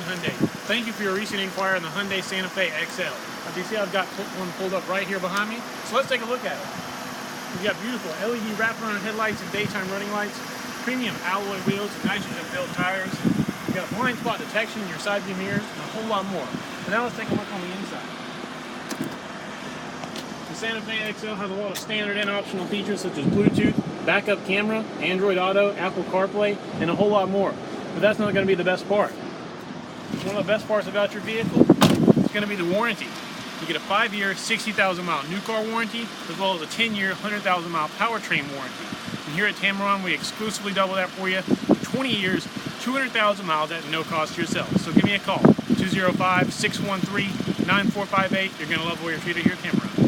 Hyundai. Thank you for your recent inquiry on the Hyundai Santa Fe XL. As you see, I've got one pulled up right here behind me. So let's take a look at it. We've got beautiful LED wraparound headlights and daytime running lights, premium alloy wheels, nitrogen-filled tires. We've got blind spot detection in your side view mirrors, and a whole lot more. And now let's take a look on the inside. The Santa Fe XL has a lot of standard and optional features such as Bluetooth, backup camera, Android Auto, Apple CarPlay, and a whole lot more. But that's not going to be the best part. One of the best parts about your vehicle is going to be the warranty. You get a 5-year, 60,000 mile new car warranty, as well as a 10-year, 100,000 mile powertrain warranty. And here at Tameron, we exclusively double that for you. 20 years, 200,000 miles at no cost to yourself. So give me a call, 205-613-9458. You're going to love where you're treated here at Tameron.